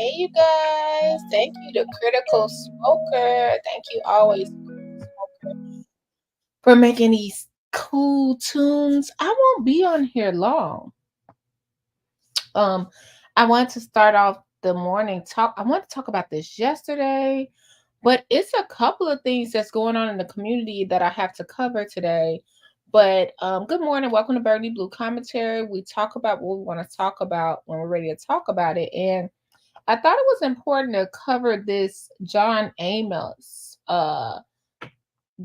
Hey, you guys. Thank you to Critical Smoker. Thank you always, Smoker, for making these cool tunes. I won't be on here long. Um, I want to start off the morning talk. I want to talk about this yesterday, but it's a couple of things that's going on in the community that I have to cover today. But good morning. Welcome to Burgundy Blue Commentary. We talk about what we want to talk about when we're ready to talk about it. And I thought it was important to cover this John Amos.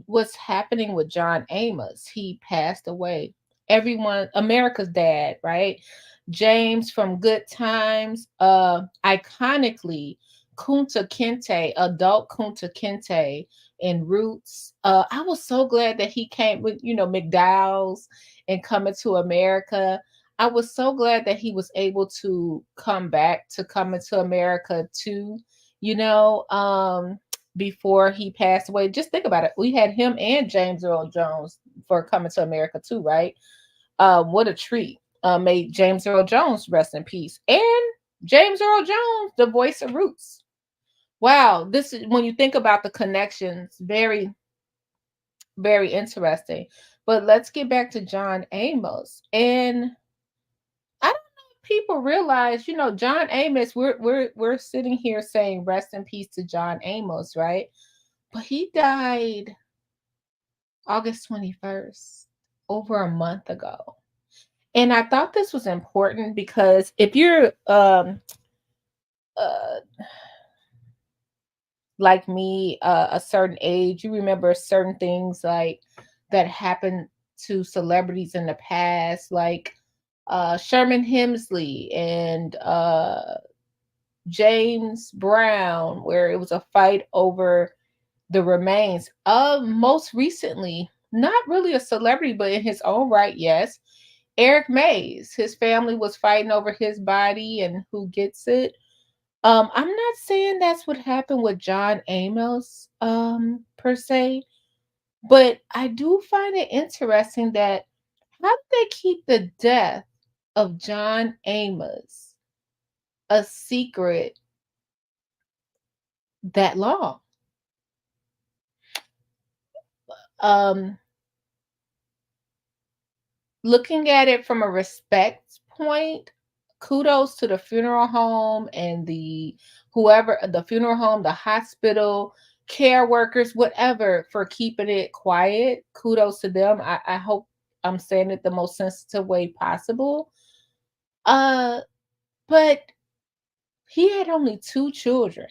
What's happening with John Amos? He passed away. Everyone, America's dad, right? James from Good Times, iconically, Kunta Kinte, adult Kunta Kinte in Roots. I was so glad that he came with, McDowell's and Coming to America. I was so glad that he was able to come back to Coming to America too, you know. Before he passed away. Just think about it. We had him and James Earl Jones for Coming to America too, right? What a treat. Made James Earl Jones rest in peace. And James Earl Jones, the voice of Roots. Wow, this is when you think about the connections, very, very interesting. But let's get back to John Amos. And I don't know if people realize, John Amos, we're sitting here saying rest in peace to John Amos, right? But he died August 21st, over a month ago. And I thought this was important because if you're uh like me, a certain age, you remember certain things like that happened to celebrities in the past, like Sherman Hemsley and James Brown, where it was a fight over the remains of, most recently, not really a celebrity, but in his own right, yes, Eric Mays. His family was fighting over his body and who gets it. I'm not saying that's what happened with John Amos, per se, but I do find it interesting that how did they keep the death of John Amos a secret that long? Um, Looking at it from a respect point, kudos to the funeral home and the funeral home, the hospital, care workers, whatever, for keeping it quiet. Kudos to them. I hope I'm saying it the most sensitive way possible. Uh, but he had only two children,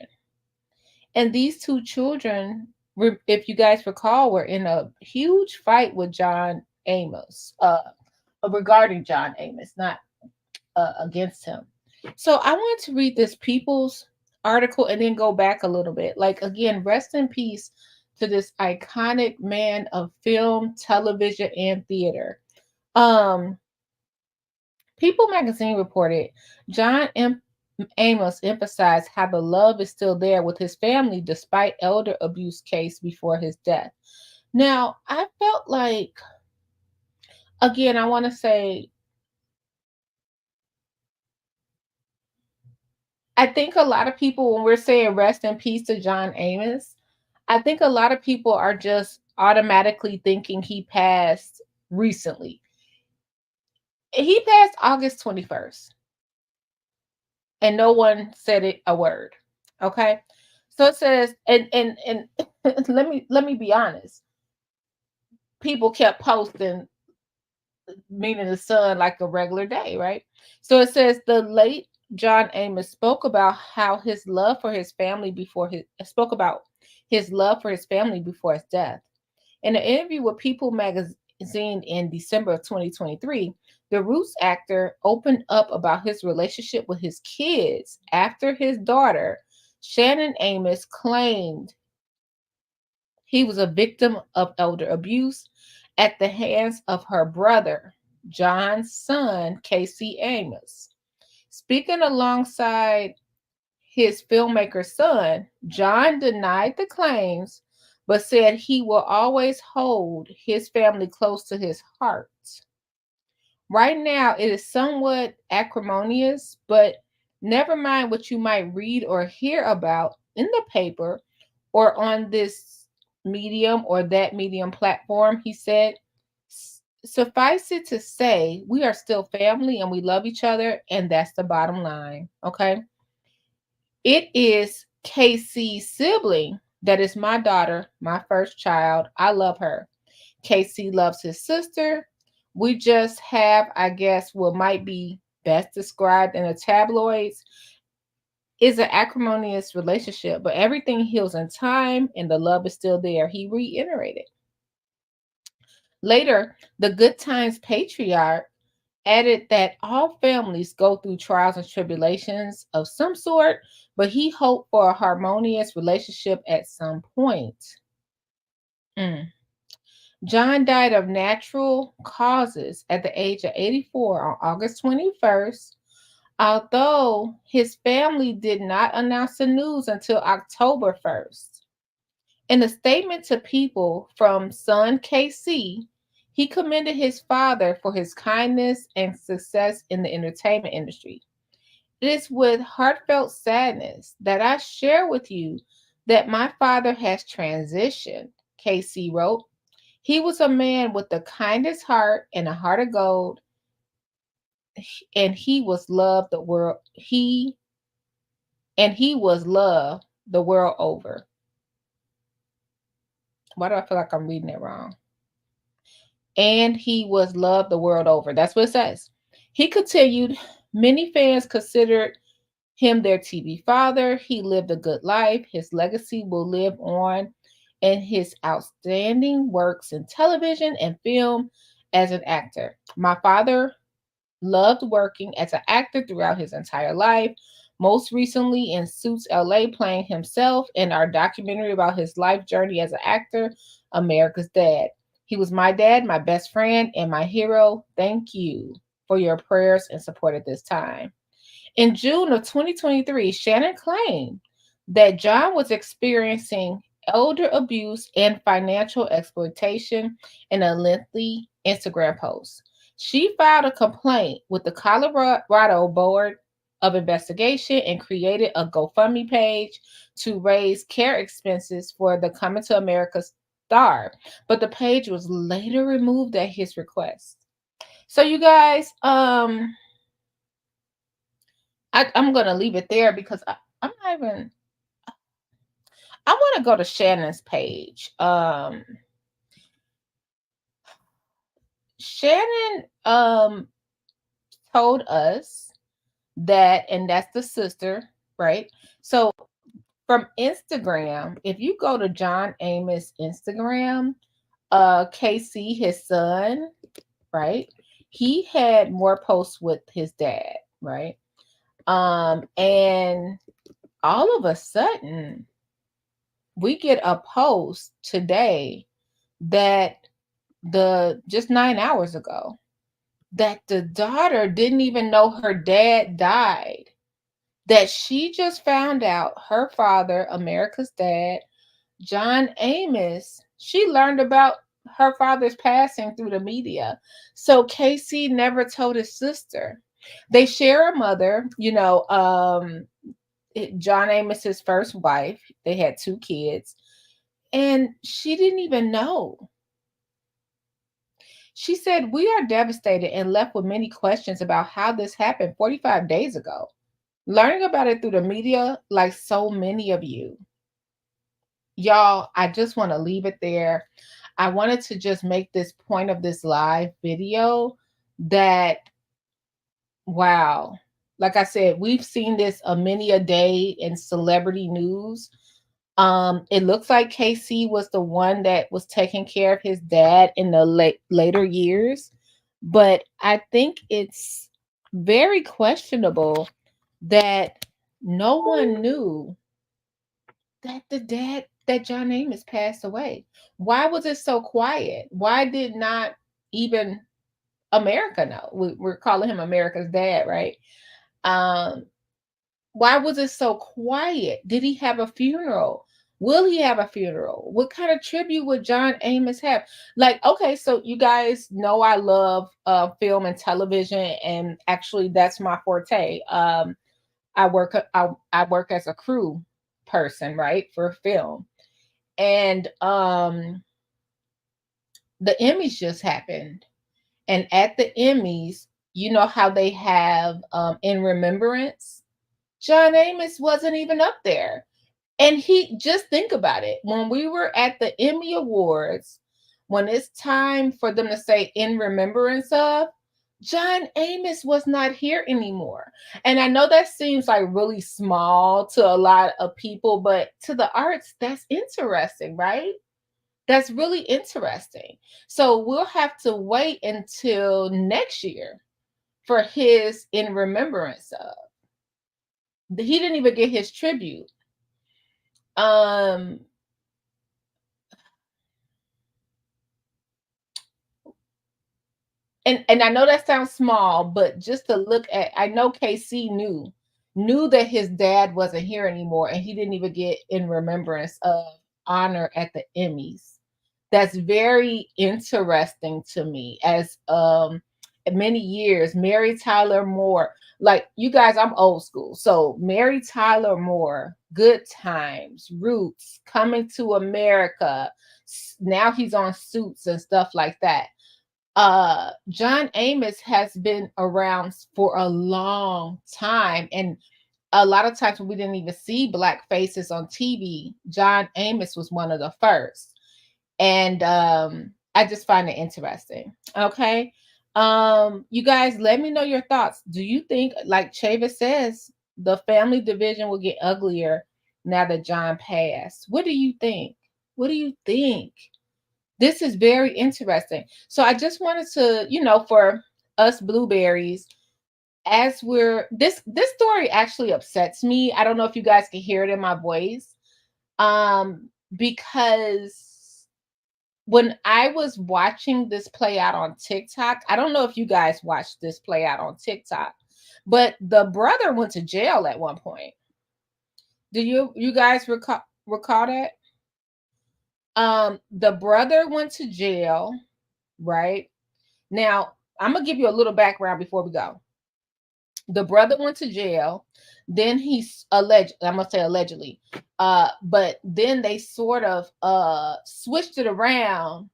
and these two children, if you guys recall, were in a huge fight with John Amos. Regarding John Amos, not against him. So I want to read this People's article and then go back a little bit. Like, again, rest in peace to this iconic man of film, television, and theater. Um, People magazine reported Amos emphasized how the love is still there with his family despite elder abuse case before his death. Now, I felt like, again, I want to say, I think a lot of people, when we're saying rest in peace to John Amos, I think a lot of people are just automatically thinking he passed recently. He passed August 21st, and no one said it a word. Okay. So it says, and let me be honest. People kept posting, meaning the sun, like a regular day, right? So it says the late John Amos spoke about how his love for his family before his spoke about his love for his family before his death. In an interview with People magazine in December of 2023, the Roots actor opened up about his relationship with his kids after his daughter, Shannon Amos, claimed he was a victim of elder abuse at the hands of her brother, John's son, Casey Amos. Speaking alongside his filmmaker son, John denied the claims, but said he will always hold his family close to his heart. Right now, it is somewhat acrimonious, but Never mind what you might read or hear about in the paper or on this medium or that medium platform, he said. Suffice it to say, we are still family and we love each other, and that's the bottom line. Okay. It is KC's sibling that is my daughter, my first child. I love her. KC loves his sister. We just have, I guess, what might be best described in the tabloids is an acrimonious relationship, but everything heals in time and the love is still there. He reiterated. Later, the Good Times patriarch added that all families go through trials and tribulations of some sort, but he hoped for a harmonious relationship at some point. Mm. John died of natural causes at the age of 84 on August 21st, although his family did not announce the news until October 1st. In a statement to People from son KC, he commended his father for his kindness and success in the entertainment industry. It is with heartfelt sadness that I share with you that my father has transitioned, KC wrote. He was a man with the kindest heart and a heart of gold, and he was loved the world. He was loved the world over. Why do I feel like I'm reading it wrong? And he was loved the world over. That's what it says. He continued, many fans considered him their TV father. He lived a good life. His legacy will live on in his outstanding works in television and film as an actor. My father loved working as an actor throughout his entire life, most recently in Suits LA, playing himself in our documentary about his life journey as an actor, America's Dad. He was my dad, my best friend, and my hero. Thank you for your prayers and support at this time. In June of 2023, Shannon claimed that John was experiencing elder abuse and financial exploitation in a lengthy Instagram post. She filed a complaint with the Colorado Board of Investigation and created a GoFundMe page to raise care expenses for the Coming to America star, but the page was later removed at his request. So you guys, I'm gonna leave it there because I'm not even. I want to go to Shannon's page. Shannon told us that, and that's the sister, right? So from Instagram, if you go to John Amos Instagram, KC, his son, right? He had more posts with his dad, right? And all of a sudden, we get a post today that just 9 hours ago that the daughter didn't even know her dad died. That she just found out her father, America's Dad, John Amos, she learned about her father's passing through the media. So KC never told his sister. They share a mother, John Amos's first wife. They had 2 kids, and she didn't even know. She said, we are devastated and left with many questions about how this happened 45 days ago. Learning about it through the media, like so many of you. Y'all, I just want to leave it there. I wanted to just make this point of this live video that, wow, like I said, we've seen this many a day in celebrity news. It looks like KC was the one that was taking care of his dad in the later years, but I think it's very questionable that no one knew that that John Amos passed away. Why was it so quiet? Why did not even America know? We're calling him America's dad, right? Um, why was it so quiet? Did he have a funeral? Will he have a funeral? What kind of tribute would John Amos have? Like, okay, so you guys know I love film and television, and actually that's my forte. I work as a crew person, right, for film. And the Emmys just happened. And at the Emmys, you know how they have in remembrance? John Amos wasn't even up there. And he just think about it. When we were at the Emmy Awards, when it's time for them to say in remembrance of, John Amos was not here anymore. And I know that seems like really small to a lot of people, but to the arts, that's interesting, right? That's really interesting. So we'll have to wait until next year for his in remembrance of. He didn't even get his tribute. Um and I know that sounds small, but just to look at, I know KC knew that his dad wasn't here anymore, and he didn't even get in remembrance of honor at the Emmys. That's very interesting to me. As many years, Mary Tyler Moore, like you guys, I'm old school. So Mary Tyler Moore, Good Times, Roots, Coming to America. Now he's on Suits and stuff like that. John Amos has been around for a long time, and a lot of times when we didn't even see black faces on TV, John Amos was one of the first. And I just find it interesting. Okay. You guys, let me know your thoughts. Do you think, like Chavis says, the family division will get uglier now that John passed? What do you think? What do you think? This is very interesting. So I just wanted to, for us blueberries, as we're this story actually upsets me. I don't know if you guys can hear it in my voice. Because when I was watching this play out on TikTok, I don't know if you guys watched this play out on TikTok, but the brother went to jail at one point. Do you guys recall that? The brother went to jail, right? Now, I'm gonna give you a little background before we go. The brother went to jail, then he's I'm gonna say allegedly, but then they sort of switched it around,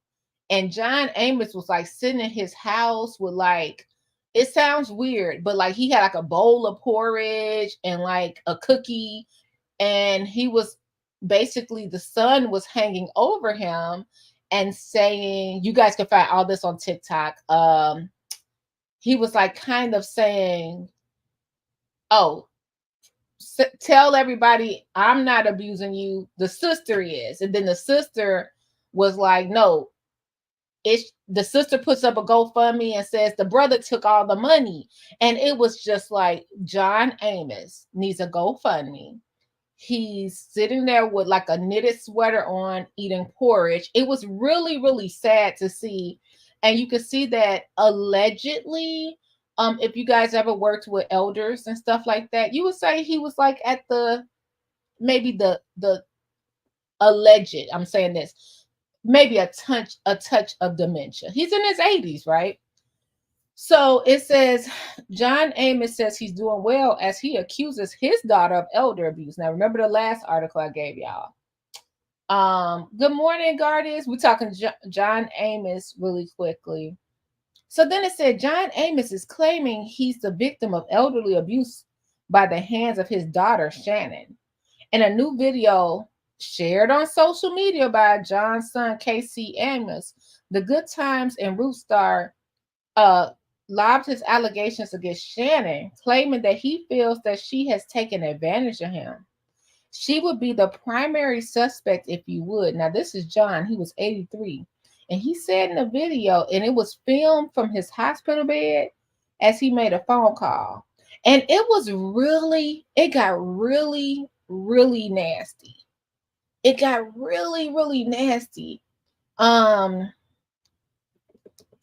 and John Amos was like sitting in his house with, like, it sounds weird, but like he had like a bowl of porridge and like a cookie, and he was basically, the sun was hanging over him and saying, you guys can find all this on TikTok. He was like kind of saying, oh, tell everybody I'm not abusing you, the sister is. And then the sister was like, no, the sister puts up a GoFundMe and says the brother took all the money. And it was just like, John Amos needs a GoFundMe. He's sitting there with like a knitted sweater on, eating porridge. It was really, really sad to see. And you can see that allegedly, if you guys ever worked with elders and stuff like that, you would say he was like at maybe the alleged, I'm saying this, maybe a touch of dementia. He's in his 80s, right? So it says, John Amos says he's doing well as he accuses his daughter of elder abuse. Now, remember the last article I gave y'all. Good morning, Guardians. We're talking John Amos really quickly. So then it said, John Amos is claiming he's the victim of elderly abuse by the hands of his daughter, Shannon. In a new video shared on social media by John's son, KC Amos, the Good Times and Root star lobbed his allegations against Shannon, claiming that he feels that she has taken advantage of him. She would be the primary suspect if you would. Now, this is John. He was 83. And he said in the video, and it was filmed from his hospital bed as he made a phone call. And it got really, really nasty. It got really, really nasty.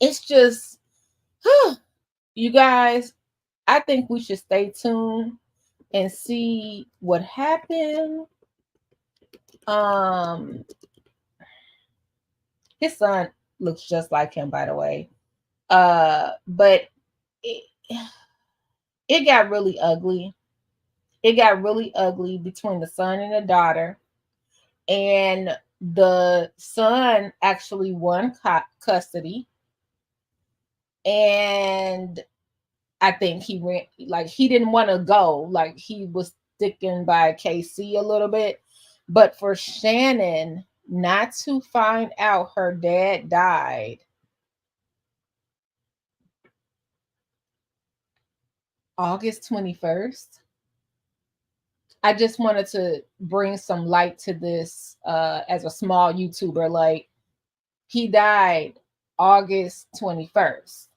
It's just, you guys, I think we should stay tuned and see what happened. His son looks just like him, by the way. But it got really ugly. It got really ugly between the son and the daughter, and the son actually won custody, and I think he ran, like he didn't want to go, like he was sticking by KC a little bit. But for Shannon not to find out her dad died August 21st, I just wanted to bring some light to this as a small YouTuber. Like, he died August 21st,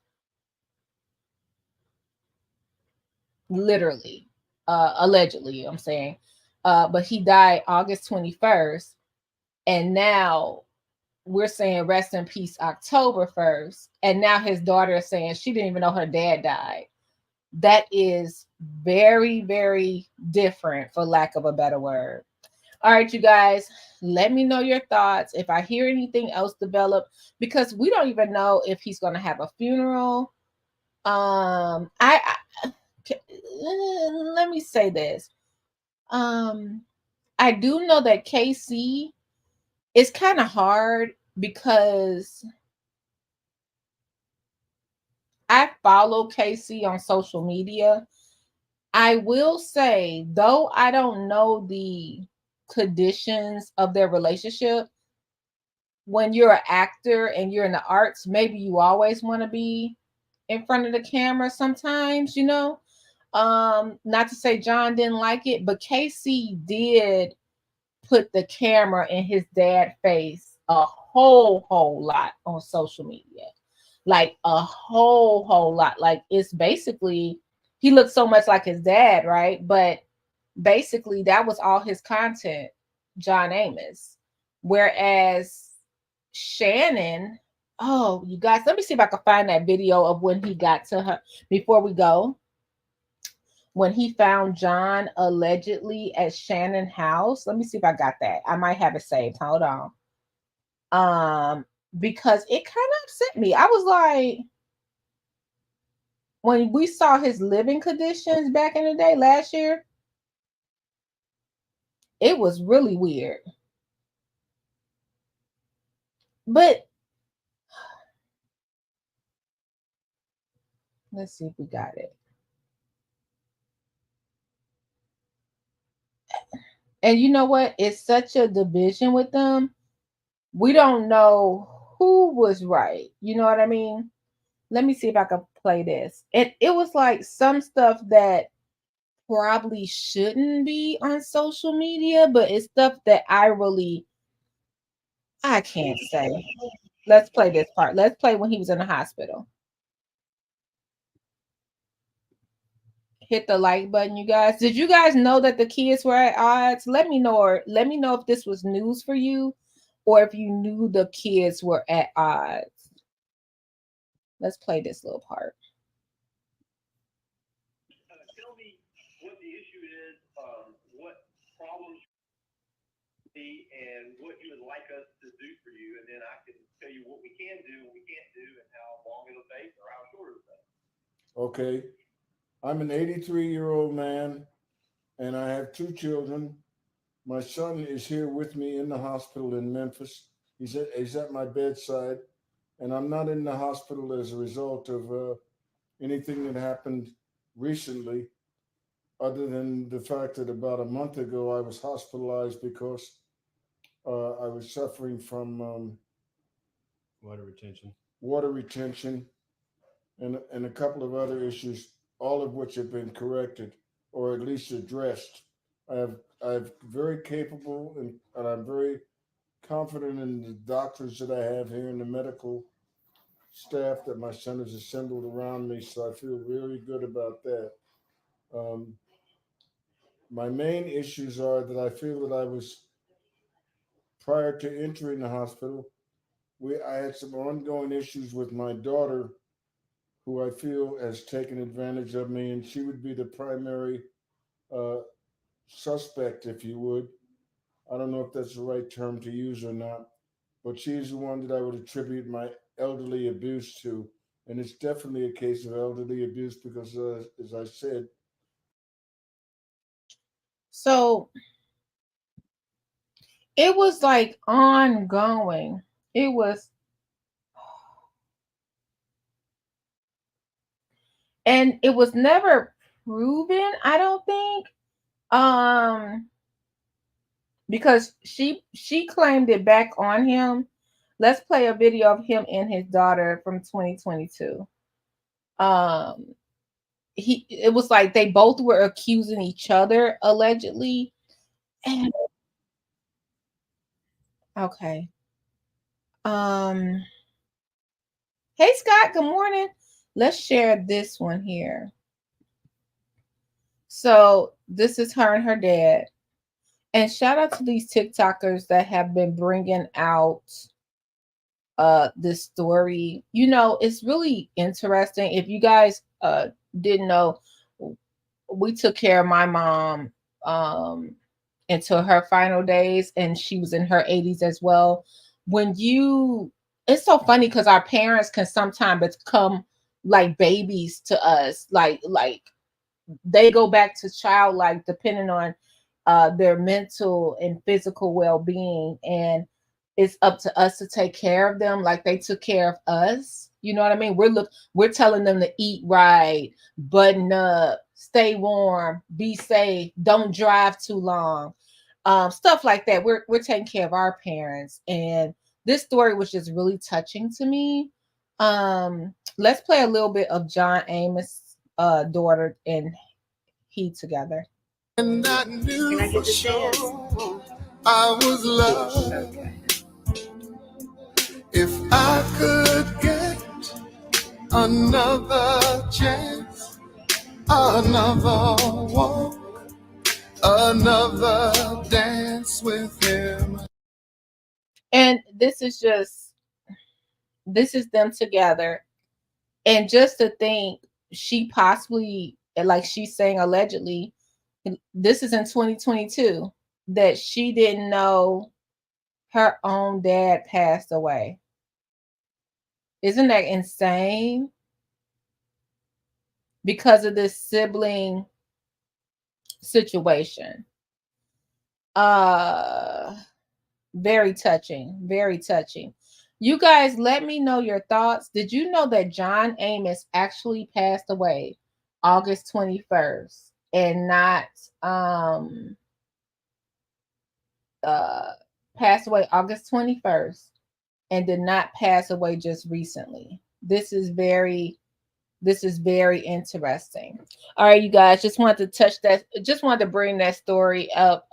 literally, allegedly, I'm saying. But he died August 21st. And now we're saying rest in peace October 1st. And now his daughter is saying she didn't even know her dad died. That is very, very different, for lack of a better word. All right, you guys, let me know your thoughts. If I hear anything else develop, because we don't even know if he's going to have a funeral. Let me say this. I do know that KC is kind of hard because I follow KC on social media. I will say, though I don't know the conditions of their relationship, when you're an actor and you're in the arts, maybe you always want to be in front of the camera sometimes, you know. Not to say John didn't like it, but KC did put the camera in his dad's face a whole lot on social media. Like a whole lot. Like, it's basically, he looked so much like his dad, right? But basically that was all his content, John Amos. Whereas Shannon, oh, you guys, let me see if I can find that video of when he got to her before we go. When he found John allegedly at Shannon's house. Let me see if I got that. I might have it saved. Hold on. Because it kind of upset me. I was like, when we saw his living conditions back in the day last year, it was really weird. But let's see if we got it. And you know what? It's such a division with them. We don't know who was right. You know what I mean? Let me see if I can play this. It was like some stuff that probably shouldn't be on social media, but it's stuff that I can't say. Let's play this part. Let's play when he was in the hospital. Hit the like button, you guys. Did you guys know that the kids were at odds? Let me know, or let me know if this was news for you, or if you knew the kids were at odds. Let's play this little part. Tell me what the issue is, what problems and what you would like us to do for you, and then I can tell you what we can do, what we can't do, and how long it'll take or how short it'll take. Okay. I'm an 83-year-old man, and I have two children. My son is here with me in the hospital in Memphis. He's at my bedside, and I'm not in the hospital as a result of anything that happened recently, other than the fact that about a month ago I was hospitalized because I was suffering from water retention, and a couple of other issues, all of which have been corrected or at least addressed. I've very capable and I'm very confident in the doctors that I have here and the medical staff that my son has assembled around me. So I feel really good about that. Um, my main issues are that I feel that I was prior to entering the hospital. I had some ongoing issues with my daughter, who I feel has taken advantage of me, and she would be the primary uh, suspect, if you would. I don't know if that's the right term to use or not, but she's the one that I would attribute my elderly abuse to. And it's definitely a case of elderly abuse because, as I said, So it was like ongoing. It was, and it was never proven, I don't think. Um, because she claimed it back on him. Let's play a video of him and his daughter from 2022. Um, it was like they both were accusing each other allegedly. And okay. Um, hey Scott, good morning. Let's share this one here. So this is her and her dad. And shout out to these TikTokers that have been bringing out this story. You know, it's really interesting. If you guys didn't know, we took care of my mom until her final days, and she was in her 80s as well. When you, it's so funny because our parents can sometimes become like babies to us, like they go back to childlike depending on their mental and physical well-being, and it's up to us to take care of them like they took care of us. You know what I mean? We're telling them to eat right, button up, stay warm, be safe, don't drive too long, stuff like that. We're taking care of our parents, and this story was just really touching to me. Let's play a little bit of John Amos' daughter and he together. And I knew for sure I was loved. If I could get another chance, another walk, another dance with him. And this is them together. And just to think, she possibly, like she's saying allegedly, this is in 2022, that she didn't know her own dad passed away. Isn't that insane? Because of this sibling situation. Very touching, very touching. You guys, let me know your thoughts. Did you know that John Amos actually passed away August 21st and not passed away August 21st and did not pass away just recently? This is very interesting. All right, you guys, just wanted to touch that, just wanted to bring that story up.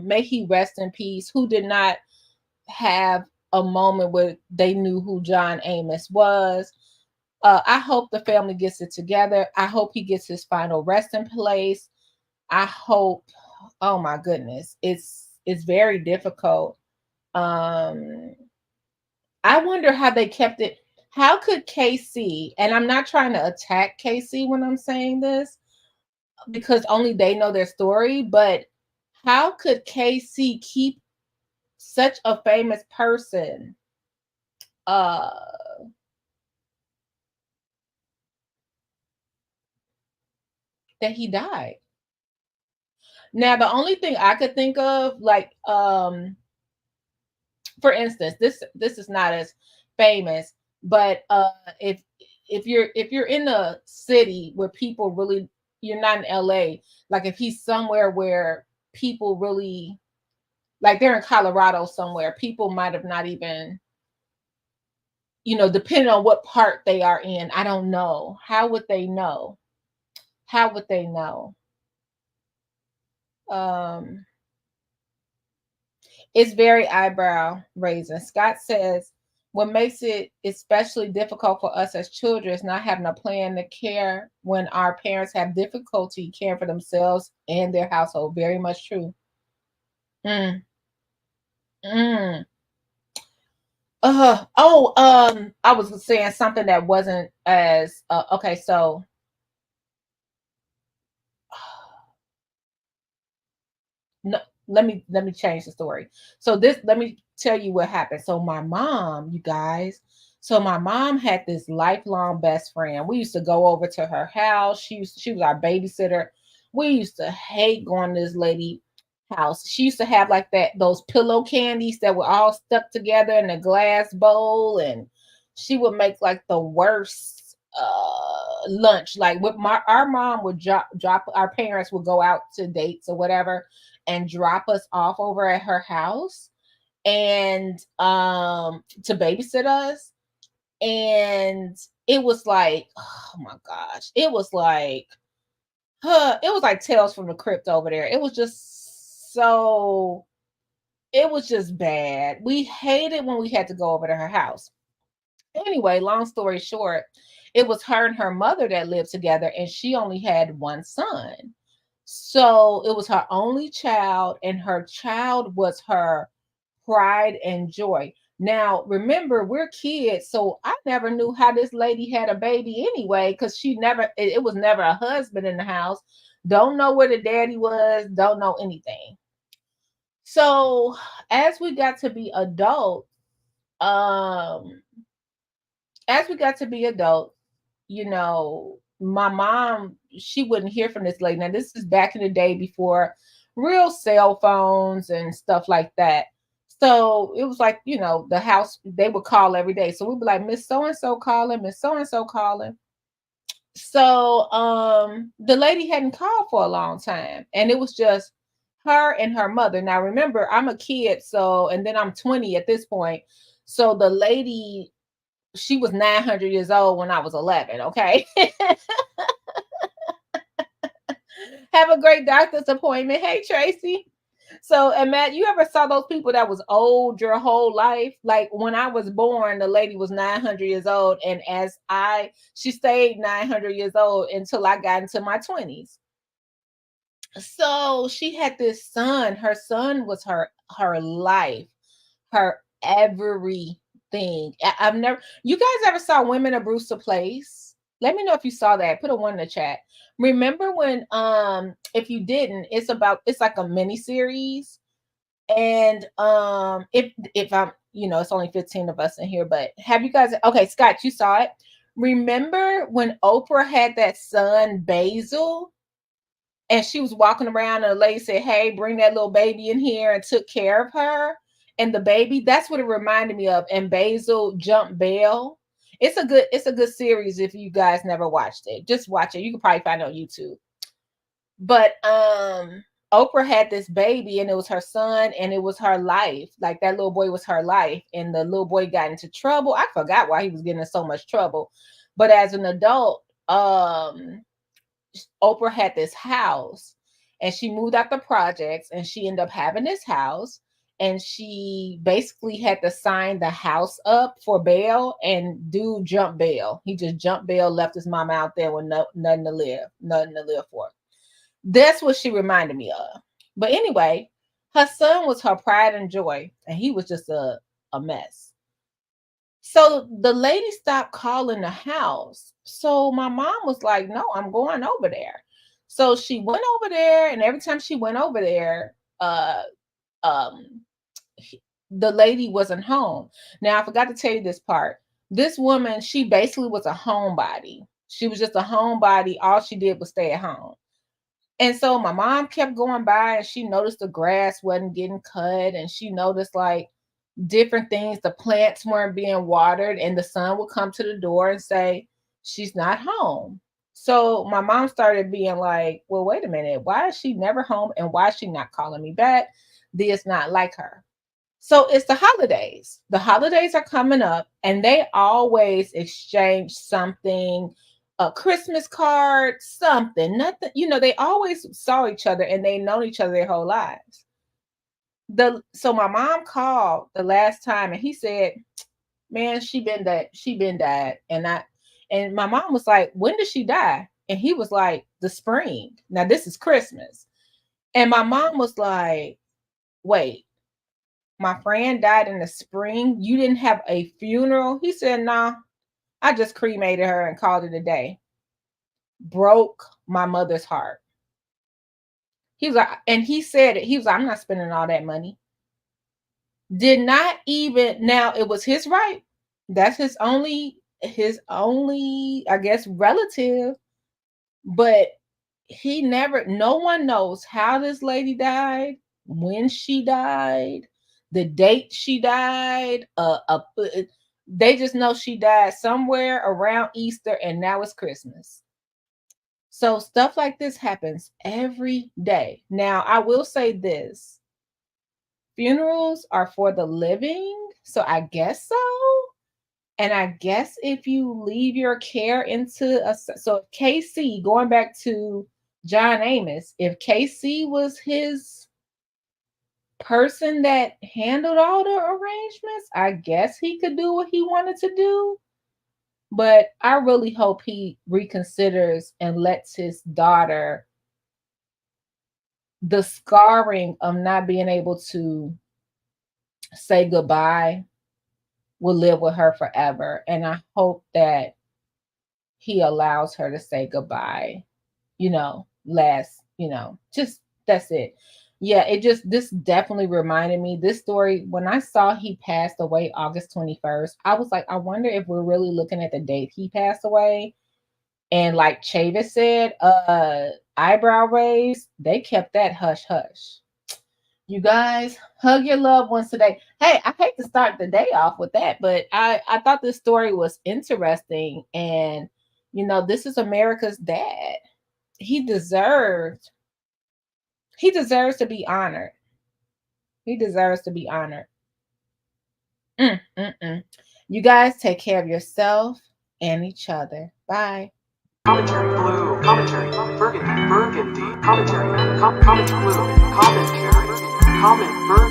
May he rest in peace. Who did not have a moment where they knew who John Amos was? I hope the family gets it together. I hope he gets his final resting place. I hope, oh my goodness, it's very difficult. I wonder how they kept it. How could KC, and I'm not trying to attack KC when I'm saying this, because only they know their story, but how could KC keep such a famous person uh that he died? Now the only thing I could think of, like for instance, this is not as famous, but if you're in a city where people really, you're not in LA, like if he's somewhere where people really, like they're in Colorado somewhere, people might have not even, you know, depending on what part they are in, I don't know. How would they know? How would they know? Um, it's very eyebrow raising. Scott says, what makes it especially difficult for us as children is not having a plan to care when our parents have difficulty caring for themselves and their household. Very much true. Mm, mm. I was saying something that wasn't as okay. So no, let me change the story. So this, let me tell you what happened. So my mom, you guys, so my mom had this lifelong best friend. We used to go over to her house. She was our babysitter. We used to hate going to this lady. house. She used to have like those pillow candies that were all stuck together in a glass bowl, and she would make like the worst lunch. Like with our mom would drop our parents would go out to dates or whatever and drop us off over at her house and to babysit us. And it was like, oh my gosh, it was like Tales from the Crypt over there. It was just bad. We hated when we had to go over to her house. Anyway, long story short, it was her and her mother that lived together, and she only had one son. So it was her only child, and her child was her pride and joy. Now, remember, we're kids, so I never knew how this lady had a baby anyway, because it was never a husband in the house. Don't know where the daddy was, don't know anything. So as we got to be adults, um, as we got to be adults, my mom, she wouldn't hear from this lady. Now, this is back in the day before real cell phones and stuff like that. So it was like, the house, they would call every day. So we'd be like, Miss So and so calling, Miss So and so calling. So the lady hadn't called for a long time, and it was just her and her mother. Now remember, I'm a kid, so and then I'm 20 at this point. So the lady, she was 900 years old when I was 11. Okay. Have a great doctor's appointment. Hey, Tracy. So, and Matt, you ever saw those people that was old your whole life? Like when I was born, the lady was 900 years old. And she stayed 900 years old until I got into my 20s. So she had this son. Her son was her life, her everything. I've never, you guys ever saw Women of Brewster Place? Let me know if you saw that. Put a one in the chat. Remember when if you didn't, it's like a mini series. And if I'm, it's only 15 of us in here, but have you guys, okay, Scott, you saw it. Remember when Oprah had that son Basil, and she was walking around and the lady said, hey, bring that little baby in here, and took care of her and the baby? That's what it reminded me of. And Basil jumped bail. It's a good series. If you guys never watched it, just watch it. You can probably find it on YouTube. But Oprah had this baby, and it was her son, and it was her life. Like that little boy was her life, and the little boy got into trouble. I forgot why he was getting in so much trouble. But as an adult, Oprah had this house, and she moved out the projects, and she ended up having this house, and she basically had to sign the house up for bail, and dude jumped bail. He just jumped bail, left his mama out there with nothing to live for. That's what she reminded me of. But anyway, her son was her pride and joy, and he was just a mess. So the lady stopped calling the house. So my mom was like, no, I'm going over there. So she went over there, and every time she went over there, um, the lady wasn't home. Now, I forgot to tell you this part. This woman, she basically was a homebody. She was just a homebody. All she did was stay at home. And so my mom kept going by, and she noticed the grass wasn't getting cut, and she noticed like different things. The plants weren't being watered, and the son would come to the door and say, she's not home. So my mom started being like, well, wait a minute. Why is she never home? And why is she not calling me back? This is not like her. So it's the holidays. The holidays are coming up, and they always exchange something, a Christmas card, something, nothing, they always saw each other, and they known each other their whole lives. So my mom called the last time, and he said, man, she been died. And my mom was like, when did she die? And he was like, the spring. Now this is Christmas. And my mom was like, wait, my friend died in the spring. You didn't have a funeral? He said, nah, I just cremated her and called it a day. Broke my mother's heart. He was like, and he said it. He was like, I'm not spending all that money. Did not even, now it was his right. That's his only, I guess, relative. But no one knows how this lady died. when she died, the date she died. They just know she died somewhere around Easter, and now it's Christmas. So stuff like this happens every day. Now, I will say this: funerals are for the living, so I guess so. And I guess if you leave your care into so KC, going back to John Amos, if KC was his person that handled all the arrangements, I guess he could do what he wanted to do. But I really hope he reconsiders and lets his daughter, the scarring of not being able to say goodbye, will live with her forever. And I hope that he allows her to say goodbye, just that's it. Yeah, this definitely reminded me, this story, when I saw he passed away August 21st, I was like, I wonder if we're really looking at the date he passed away. And like Chavis said, eyebrow raise, they kept that hush hush. You guys, hug your loved ones today. Hey, I hate to start the day off with that, but I thought this story was interesting. And, this is America's dad. He deserves to be honored. He deserves to be honored. You guys take care of yourself and each other. Bye. Commentary Blue Commentary Burgundy Commentary Comment Blue Commentary Comment Burgundy